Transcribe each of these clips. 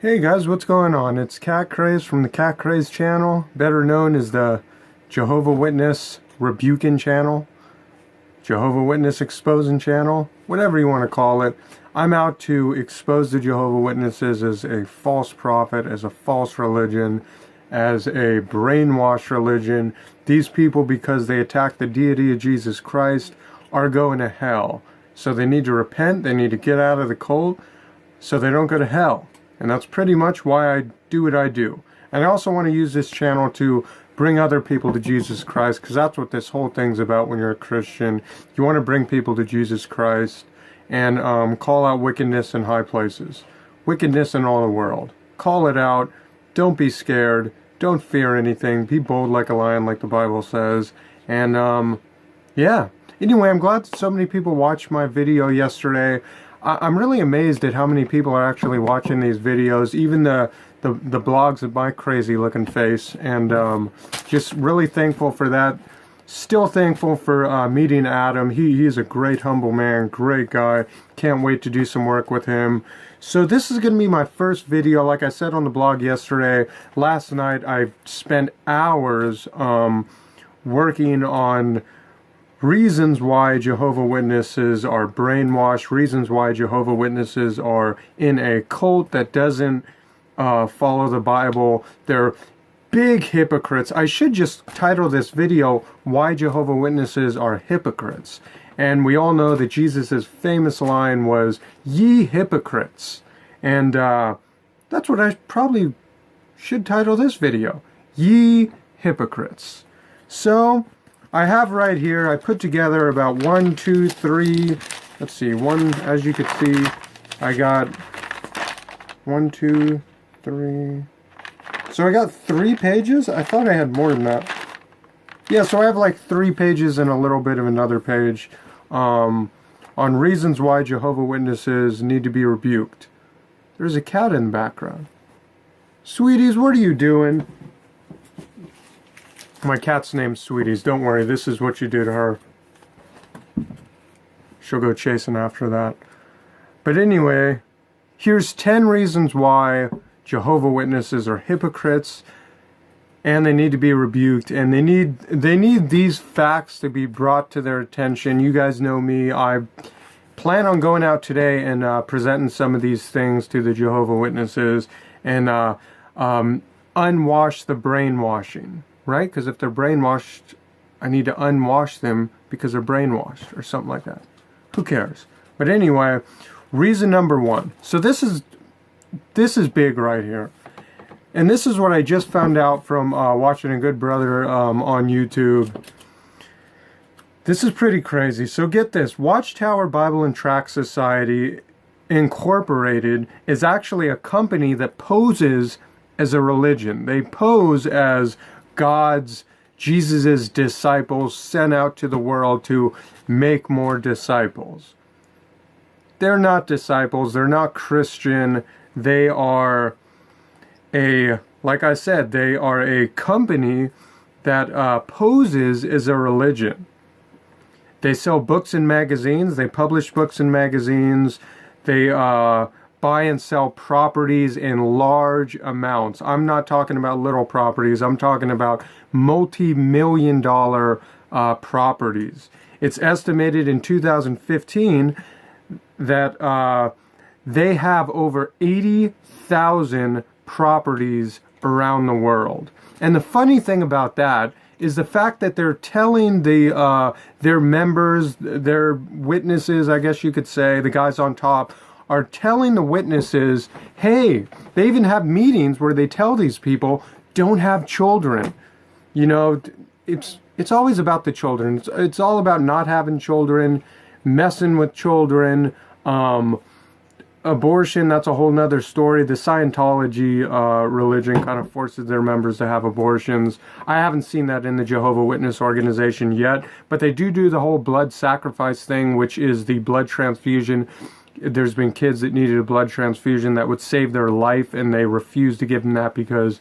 Hey guys, what's going on? It's Kat Kraze from the Kat Kraze channel, better known as the Jehovah Witness Rebuking channel, Jehovah Witness Exposing channel, whatever you want to call it. I'm out to expose the Jehovah Witnesses as a false prophet, as a false religion, as a brainwashed religion. These people, because they attack the deity of Jesus Christ, are going to hell. So they need to repent, they need to get out of the cult, so they don't go to hell. And that's pretty much why I do what I do. And I also want to use this channel to bring other people to Jesus Christ, because that's what this whole thing's about when you're a Christian. You want to bring people to Jesus Christ and call out wickedness in high places. Wickedness in all the world. Call it out. Don't be scared. Don't fear anything. Be bold like a lion, like the Bible says. And yeah. Anyway, I'm glad that so many people watched my video yesterday. I'm really amazed at how many people are actually watching these videos, even the blogs of my crazy looking face, and just really thankful for that. Still thankful for meeting Adam. He's a great, humble man, great guy. Can't wait to do some work with him. So this is going to be my first video. Like I said on the blog yesterday, last night I spent hours working on reasons why Jehovah Witnesses are brainwashed, reasons why Jehovah Witnesses are in a cult that doesn't follow the Bible. They're big hypocrites. I should just title this video, Why Jehovah Witnesses Are Hypocrites. And we all know that Jesus' famous line was, "Ye hypocrites." And that's what I probably should title this video, Ye Hypocrites. So I have right here, I put together about 1, 2, 3, let's see, as you can see, I got 1, 2, 3, so I got 3 pages? I thought I had more than that. Yeah, so I have like 3 pages and a little bit of another page on reasons why Jehovah Witnesses need to be rebuked. There's a cat in the background. Sweeties, what are you doing? My cat's name's Sweeties. Don't worry, this is what you do to her. She'll go chasing after that. But anyway, here's 10 reasons why Jehovah Witnesses are hypocrites, and they need to be rebuked, and they need these facts to be brought to their attention. You guys know me. I plan on going out today and presenting some of these things to the Jehovah Witnesses and unwash the brainwashing. Right? Because if they're brainwashed, I need to unwash them because they're brainwashed or something like that. Who cares? But anyway, reason number 1. So this is big right here. And this is what I just found out from watching a good brother on YouTube. This is pretty crazy. So get this. Watchtower Bible and Tract Society Incorporated is actually a company that poses as a religion. They pose as God's, Jesus' disciples sent out to the world to make more disciples. They're not disciples. They're not Christian. They are like I said, they are a company that poses as a religion. They sell books and magazines. They publish books and magazines. They buy and sell properties in large amounts. I'm not talking about little properties. I'm talking about multi-million-dollar properties. It's estimated in 2015 that they have over 80,000 properties around the world. And the funny thing about that is the fact that they're telling their members, their witnesses, I guess you could say, the guys on top, are telling the witnesses, hey, they even have meetings where they tell these people, don't have children. You know, it's always about the children. It's all about not having children, messing with children, abortion, that's a whole nother story. The Scientology religion kind of forces their members to have abortions. I haven't seen that in the Jehovah Witness organization yet, but they do the whole blood sacrifice thing, which is the blood transfusion. There's been kids that needed a blood transfusion that would save their life, and they refused to give them that because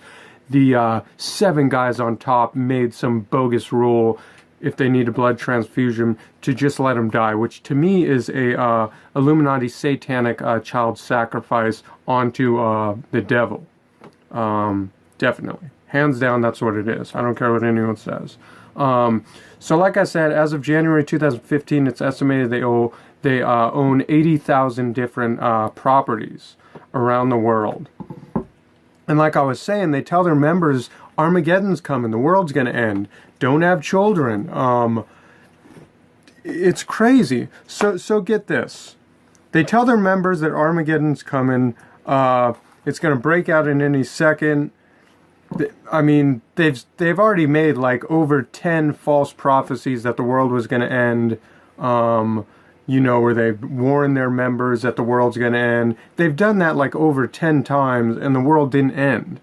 the 7 guys on top made some bogus rule if they need a blood transfusion, to just let them die, which to me is a Illuminati satanic child sacrifice onto the devil. Definitely. Hands down, that's what it is. I don't care what anyone says. So like I said, as of January 2015, it's estimated they own 80,000 different properties around the world. And like I was saying, they tell their members, Armageddon's coming, the world's going to end. Don't have children. It's crazy. So get this. They tell their members that Armageddon's coming. It's going to break out in any second. I mean, they've already made like over 10 false prophecies that the world was going to end. You know, where they've warned their members that the world's going to end. They've done that like over 10 times, and the world didn't end.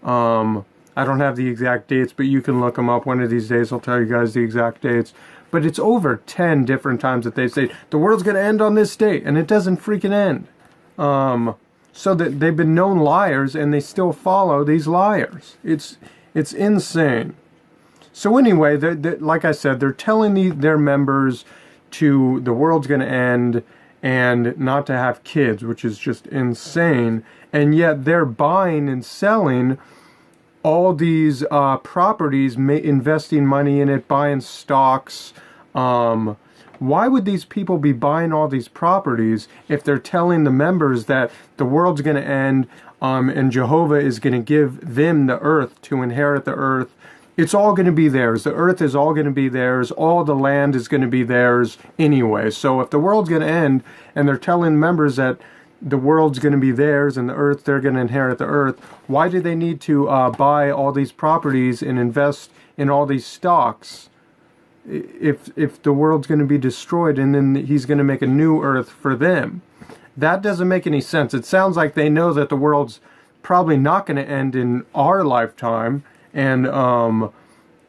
I don't have the exact dates, but you can look them up. One of these days I'll tell you guys the exact dates. But it's over 10 different times that they say, the world's going to end on this date, and it doesn't freaking end. So that they've been known liars, and they still follow these liars. It's insane. So anyway, like I said, they're telling their members to the world's going to end and not to have kids, which is just insane. And yet they're buying and selling all these properties, investing money in it, buying stocks. Why would these people be buying all these properties if they're telling the members that the world's going to end and Jehovah is going to give them the earth to inherit the earth? It's all going to be theirs. The earth is all going to be theirs. All the land is going to be theirs anyway. So if the world's going to end and they're telling members that the world's going to be theirs and the earth, they're going to inherit the earth, why do they need to buy all these properties and invest in all these stocks if the world's going to be destroyed and then he's going to make a new earth for them? That doesn't make any sense. It sounds like they know that the world's probably not going to end in our lifetime, and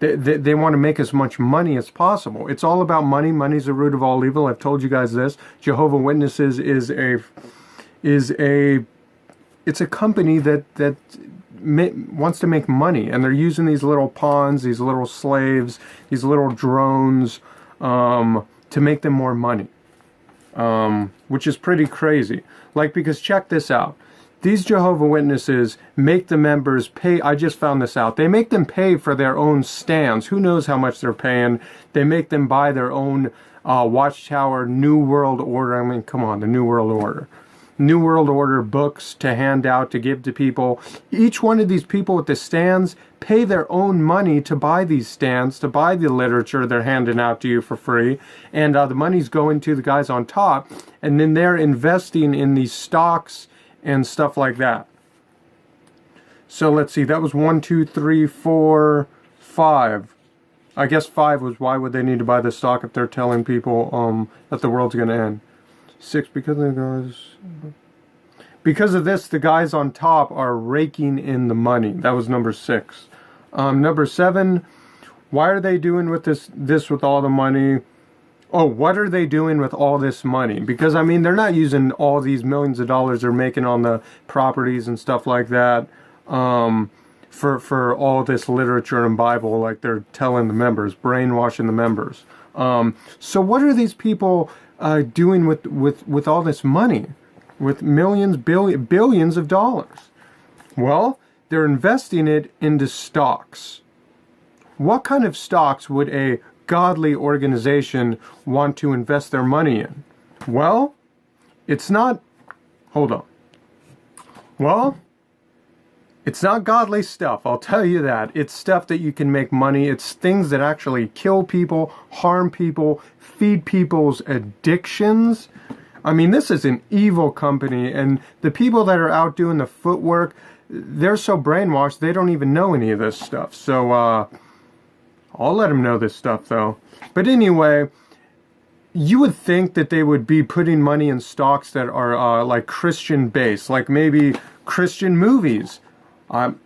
they want to make as much money as possible. It's all about money. Money's the root of all evil. I've told you guys this. Jehovah Witnesses is a company that wants to make money, and they're using these little pawns, these little slaves, these little drones to make them more money, which is pretty crazy. Like, because check this out. These Jehovah Witnesses make the members pay. I just found this out. They make them pay for their own stands. Who knows how much they're paying? They make them buy their own Watchtower New World Order. I mean, come on, the New World Order. New World Order books to hand out, to give to people. Each one of these people with the stands pay their own money to buy these stands, to buy the literature they're handing out to you for free. And the money's going to the guys on top. And then they're investing in these stocks and stuff like that. So let's see, that was 1, 2, 3, 4, 5. I guess 5 was why would they need to buy the stock if they're telling people that the world's going to end. 6, because of this, the guys on top are raking in the money. That was number 6. Number 7, why are they doing with this with all the money? Oh, what are they doing with all this money? Because, I mean, they're not using all these millions of dollars they're making on the properties and stuff like that for all this literature and Bible, like they're telling the members, brainwashing the members. So what are these people doing with all this money? With millions, billions of dollars? Well, they're investing it into stocks. What kind of stocks would a godly organization want to invest their money in? Well, it's not, hold on. Well, it's not godly stuff, I'll tell you that. It's stuff that you can make money. It's things that actually kill people, harm people, feed people's addictions. I mean, this is an evil company, and the people that are out doing the footwork, they're so brainwashed, they don't even know any of this stuff. So, I'll let them know this stuff, though. But anyway, you would think that they would be putting money in stocks that are like Christian-based, like maybe Christian movies.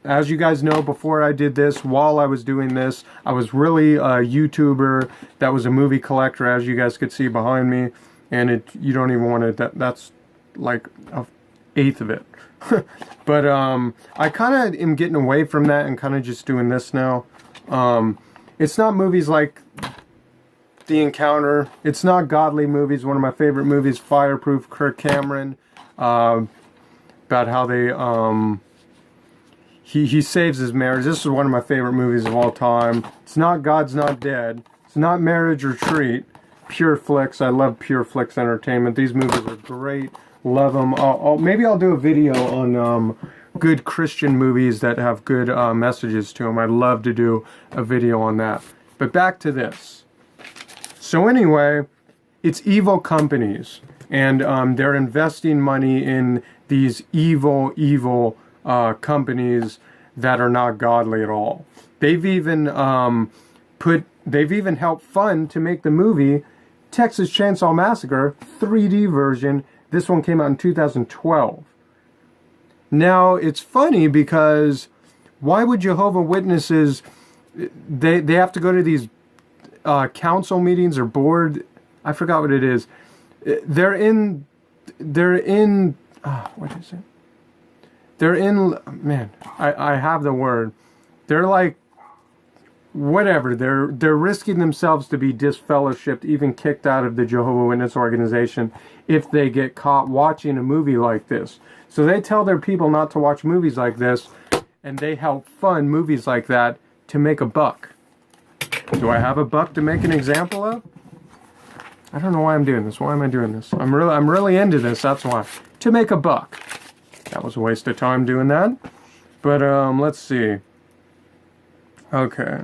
As you guys know, before I did this, while I was doing this, I was really a YouTuber that was a movie collector, as you guys could see behind me. And you don't even want to, that's like an eighth of it. But I kind of am getting away from that and kind of just doing this now. It's not movies like The Encounter. It's not godly movies. One of my favorite movies, Fireproof, Kirk Cameron, about how they he saves his marriage. This is one of my favorite movies of all time. It's not God's Not Dead. It's not Marriage Retreat. Pure Flicks. I love Pure Flicks Entertainment. These movies are great. Love them. Maybe I'll do a video on good Christian movies that have good messages to them. I'd love to do a video on that. But back to this. So anyway, it's evil companies, and they're investing money in these evil companies that are not godly at all. They've even helped fund to make the movie Texas Chainsaw Massacre 3D version. This one came out in 2012. Now, it's funny because why would Jehovah Witnesses, they have to go to these council meetings or board, I forgot what it is. They're in, what is it? They're in, man, I have the word. They're like, whatever, they're risking themselves to be disfellowshipped, even kicked out of the Jehovah Witness organization if they get caught watching a movie like this. So they tell their people not to watch movies like this, and they help fund movies like that to make a buck. Do I have a buck to make an example of? I don't know why I'm doing this. Why am I doing this? I'm really into this, that's why. To make a buck. That was a waste of time doing that. But let's see. Okay.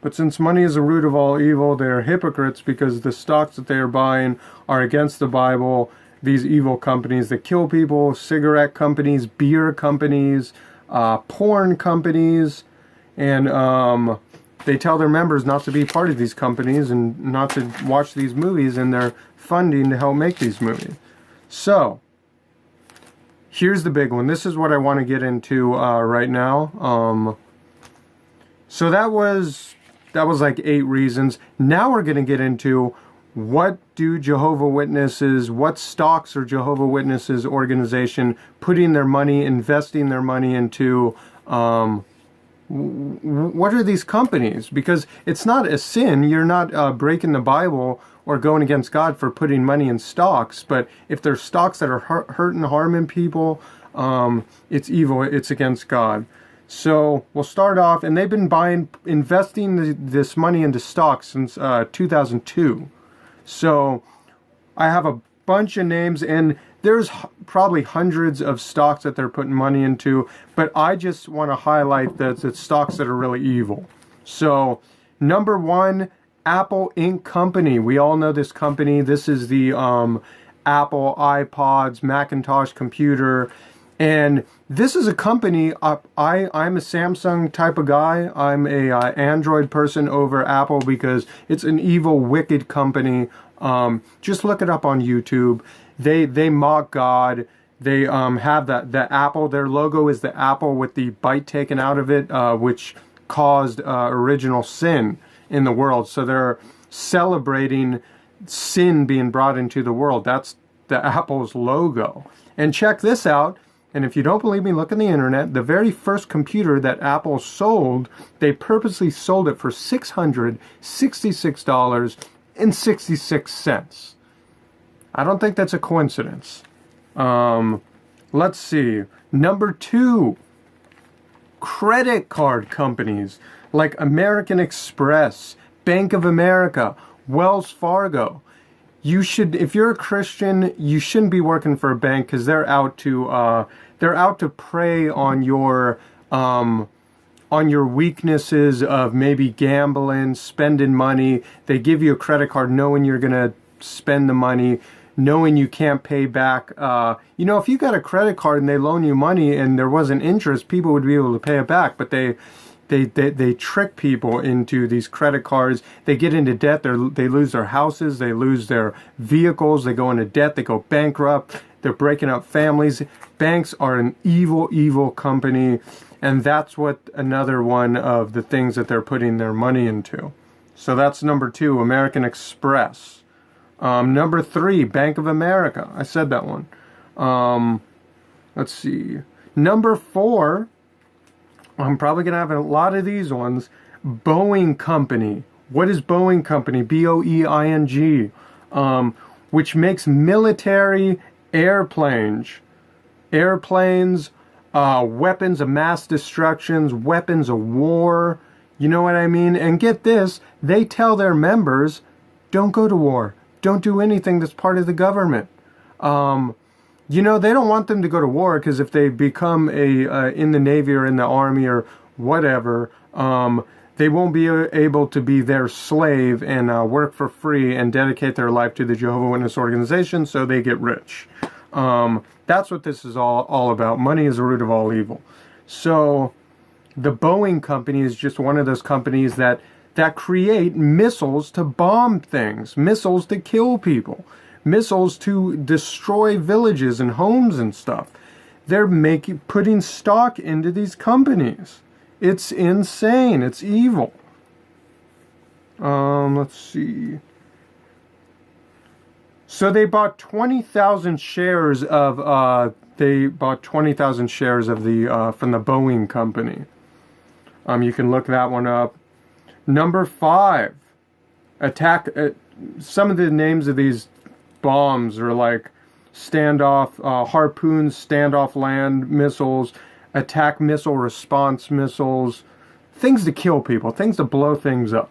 But since money is the root of all evil, they are hypocrites because the stocks that they are buying are against the Bible. These evil companies that kill people, cigarette companies, beer companies, porn companies, and they tell their members not to be part of these companies and not to watch these movies, and they're funding to help make these movies. So, here's the big one. This is what I want to get into right now. So that was like 8 reasons. Now we're going to get into what do Jehovah Witnesses, what stocks are Jehovah Witnesses organization putting their money, investing their money into. What are these companies? Because it's not a sin. You're not breaking the Bible or going against God for putting money in stocks. But if there's stocks that are hurting, harming people, it's evil. It's against God. So we'll start off, and they've been investing this money into stocks since 2002. So I have a bunch of names, and there's probably hundreds of stocks that they're putting money into, but I just want to highlight the stocks that are really evil. So number 1, Apple Inc. Company. We all know this company. This is the Apple iPods, Macintosh computer. And this is a company, I'm a Samsung type of guy. I'm a Android person over Apple because it's an evil, wicked company. Just look it up on YouTube. They mock God. They have the apple. Their logo is the apple with the bite taken out of it, which caused original sin in the world. So they're celebrating sin being brought into the world. That's the Apple's logo. And check this out. And if you don't believe me, look on the internet. The very first computer that Apple sold, they purposely sold it for $666.66. I don't think that's a coincidence. Let's see. Number 2, credit card companies like American Express, Bank of America, Wells Fargo. You should, if you're a Christian, you shouldn't be working for a bank because they're out to prey on your weaknesses of maybe gambling, spending money. They give you a credit card knowing you're gonna spend the money, knowing you can't pay back. If you got a credit card and they loan you money and there wasn't interest, people would be able to pay it back. But they trick people into these credit cards. They get into debt. They lose their houses. They lose their vehicles. They go into debt. They go bankrupt. They're breaking up families. Banks are an evil, evil company. And that's what another one of the things that they're putting their money into. So that's number 2, American Express. Number 3, Bank of America. I said that one. Let's see. Number 4, I'm probably going to have a lot of these ones. Boeing Company, What is Boeing Company? Boeing, which makes military airplanes, weapons of mass destruction, weapons of war. You know what I mean? And get this, they tell their members, don't go to war. Don't do anything that's part of the government. You know, they don't want them to go to war because if they become in the Navy or in the Army or whatever, they won't be able to be their slave and work for free and dedicate their life to the Jehovah Witness organization, so they get rich. That's what this is all about. Money is the root of all evil. So the Boeing Company is just one of those companies that create missiles to bomb things, missiles to kill people, missiles to destroy villages and homes and stuff. They're putting stock into these companies. It's insane. It's evil. Let's see. So they bought 20,000 shares of the from the Boeing Company. You can look that one up. Number 5, attack. Some of the names of these bombs are like standoff, harpoons, standoff land missiles, attack missile response missiles, things to kill people, things to blow things up.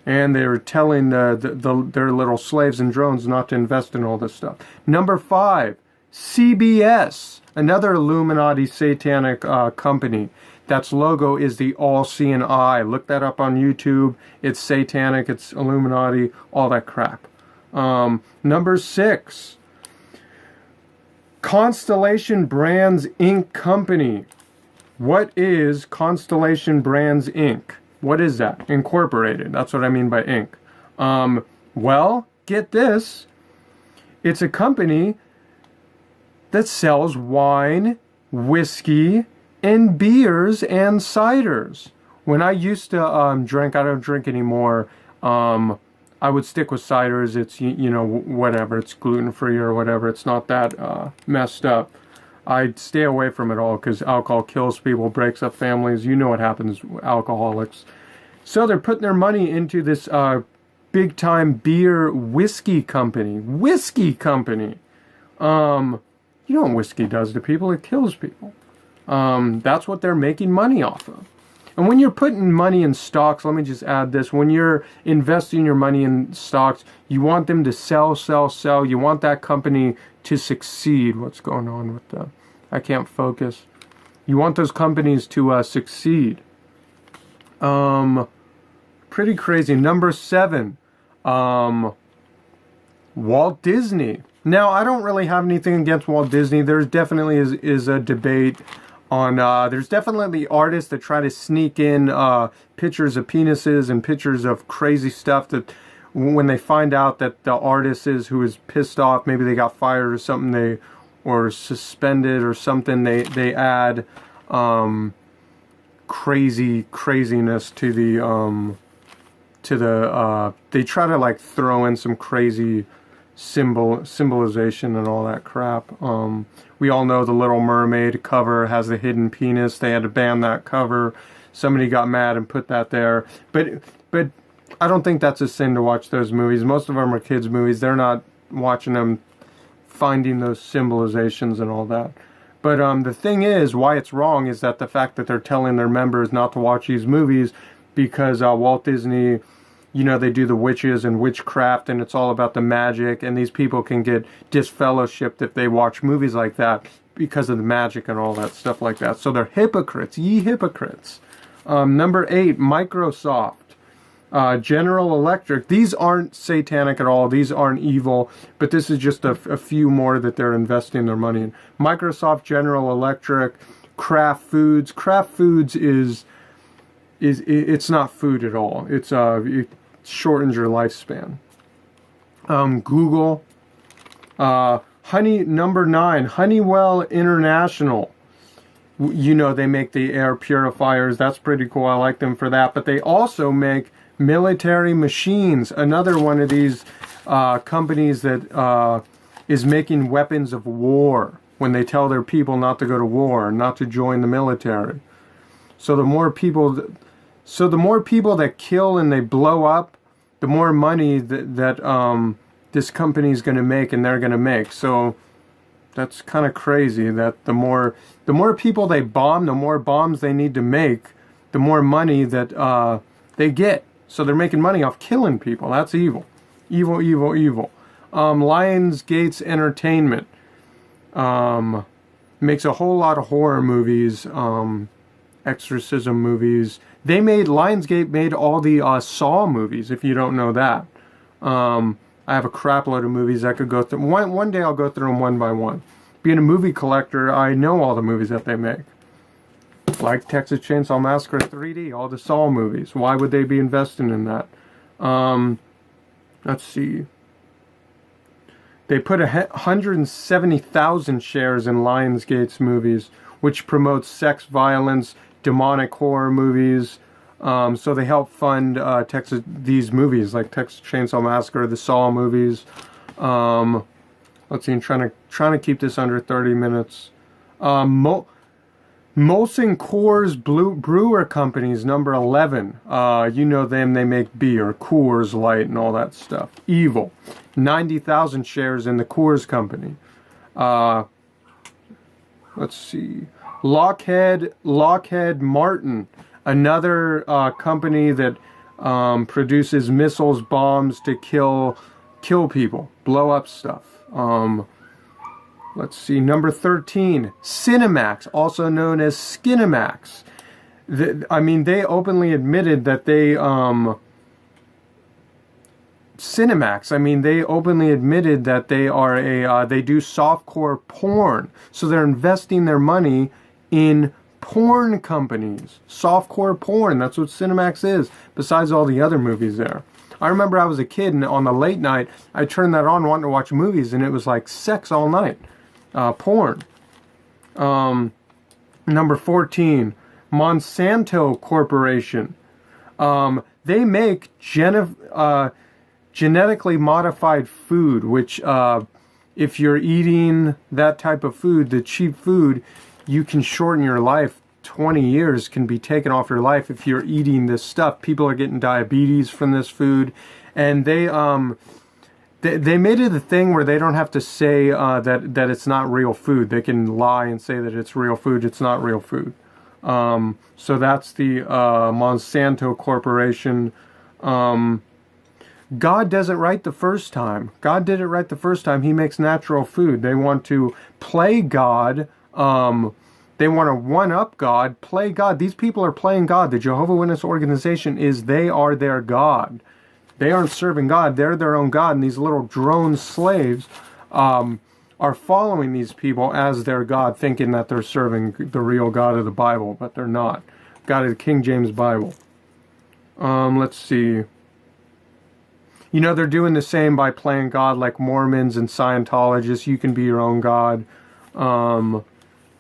And they were telling their little slaves and drones not to invest in all this stuff. Number 5, CBS, another Illuminati satanic company. That's logo is the all-seeing eye. Look that up on YouTube. It's satanic, it's Illuminati, all that crap. Number 6, Constellation Brands Inc. Company. What is Constellation Brands Inc.? What is that? Incorporated. That's what I mean by Inc. Well, get this. It's a company that sells wine, whiskey, and beers and ciders. When I used to drink, I don't drink anymore. I would stick with ciders. It's, you know, whatever. It's gluten-free or whatever. It's not that messed up. I'd stay away from it all because alcohol kills people, breaks up families. You know what happens with alcoholics. So they're putting their money into this big-time beer whiskey company. Whiskey company. You know what whiskey does to people? It kills people. That's what they're making money off of. And when you're putting money in stocks, let me just add this. When you're investing your money in stocks, you want them to sell, sell, sell. You want that company to succeed. What's going on with the... I can't focus. You want those companies to succeed. Pretty crazy. Number 7, Walt Disney. Now, I don't really have anything against Walt Disney. There's definitely is a debate on, there's definitely artists that try to sneak in pictures of penises and pictures of crazy stuff that when they find out that the artist who is pissed off, maybe they got fired or something, or suspended or something, they add craziness to the they try to like throw in some crazy symbolization and all that crap. We all know the Little Mermaid cover has the hidden penis. They had to ban that cover. Somebody got mad and put that there. But I don't think that's a sin to watch those movies. Most of them are kids' movies. They're not watching them, finding those symbolizations and all that. But the thing is, why it's wrong is that the fact that they're telling their members not to watch these movies because Walt Disney, you know, they do the witches and witchcraft and it's all about the magic, and these people can get disfellowshipped if they watch movies like that because of the magic and all that stuff like that. So they're hypocrites, ye hypocrites. Number 8, Microsoft. General Electric. These aren't satanic at all. These aren't evil, but this is just a few more that they're investing their money in. Microsoft, General Electric, Kraft Foods. Kraft Foods is it's not food at all. It's it shortens your lifespan. Google. Number 9, Honeywell International. You know, they make the air purifiers. That's pretty cool. I like them for that. But they also make military machines. Another one of these companies that is making weapons of war when they tell their people not to go to war, not to join the military. So the more people So the more people that kill and they blow up, the more money that this company is going to make and they're going to make. So that's kind of crazy that the more people they bomb, the more bombs they need to make, the more money that they get. So they're making money off killing people. That's evil. Evil, evil, evil. Lionsgate's Entertainment makes a whole lot of horror movies, exorcism movies. Lionsgate made all the Saw movies, if you don't know that. I have a crap load of movies I could go through. One day I'll go through them one by one. Being a movie collector, I know all the movies that they make. Like Texas Chainsaw Massacre 3D, all the Saw movies. Why would they be investing in that? Let's see. They put 170,000 shares in Lionsgate's movies, which promotes sex, violence, demonic horror movies. So they help fund these movies like Texas Chainsaw Massacre, the Saw movies. Let's see, I'm trying to keep this under 30 minutes. Molson Coors Brewer Company's number 11. You know them, they make beer, Coors Light and all that stuff. Evil. 90,000 shares in the Coors Company. Let's see. Lockheed Martin, another company that produces missiles, bombs to kill people, blow up stuff. Let's see, number 13, Cinemax, also known as Skinemax. They openly admitted that they openly admitted that they are they do softcore porn. So they're investing their money in porn companies. Softcore porn, that's what Cinemax is, besides all the other movies there. I remember I was a kid and on the late night, I turned that on wanting to watch movies and it was like sex all night. Porn. Number 14, Monsanto Corporation. They make genetically modified food, which if you're eating that type of food, the cheap food, you can shorten your life. 20 years can be taken off your life if you're eating this stuff. People are getting diabetes from this food, and they made it a thing where they don't have to say that it's not real food. They can lie and say that it's real food. It's not real food. So that's the Monsanto Corporation. God does it right the first time. God did it right the first time. He makes natural food. They want to play God. They want to one-up God, play God. These people are playing God. The Jehovah Witness organization they are their God. They aren't serving God. They're their own God. And these little drone slaves are following these people as their God, thinking that they're serving the real God of the Bible, but they're not. God of the King James Bible. Let's see. You know, they're doing the same by playing God like Mormons and Scientologists. You can be your own God.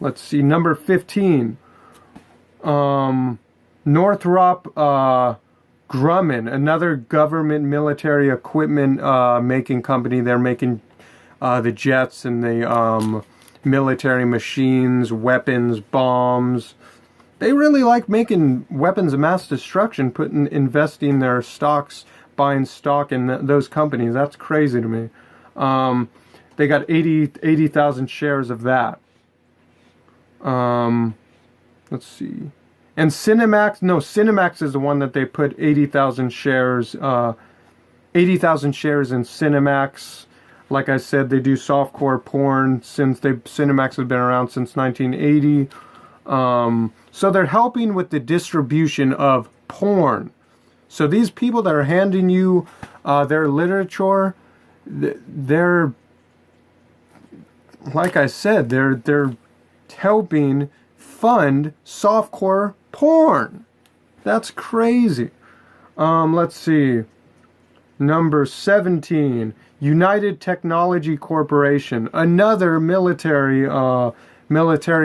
Let's see, number 15. Northrop Grumman, another government military equipment making company. They're making the jets and the military machines, weapons, bombs. They really like making weapons of mass destruction, investing their stocks, buying stock in those companies. That's crazy to me. They got 80,000 shares of that. Let's see. And Cinemax is the one that they put 80,000 shares in Cinemax. Like I said, they do softcore porn Cinemax has been around since 1980. So they're helping with the distribution of porn. So these people that are handing you their literature, they're, like I said, they're helping fund softcore porn. That's crazy. Let's see. Number 17, United Technology Corporation, another military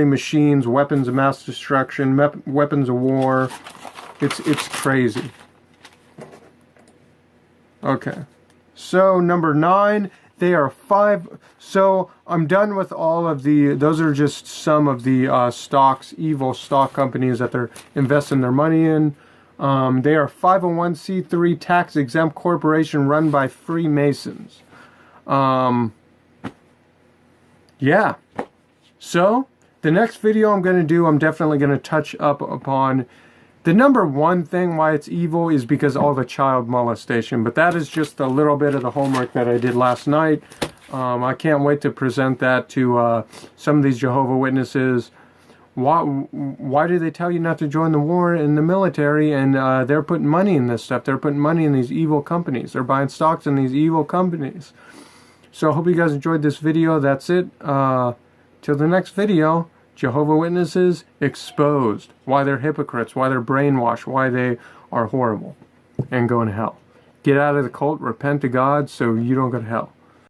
machines, weapons of mass destruction, weapons of war. It's crazy. Okay. So number 9, they are 5. So I'm done with all of those are just some of the evil stock companies that they're investing their money in. They are 501c3 tax-exempt corporation run by Freemasons. Yeah. So, the next video I'm going to do, I'm definitely going to touch up upon the number one thing why it's evil is because all the child molestation. But that is just a little bit of the homework that I did last night. I can't wait to present that to some of these Jehovah Witnesses. Why do they tell you not to join the war in the military? And they're putting money in this stuff. They're putting money in these evil companies. They're buying stocks in these evil companies. So I hope you guys enjoyed this video. That's it. Till the next video, Jehovah Witnesses exposed. Why they're hypocrites. Why they're brainwashed. Why they are horrible and going to hell. Get out of the cult. Repent to God so you don't go to hell.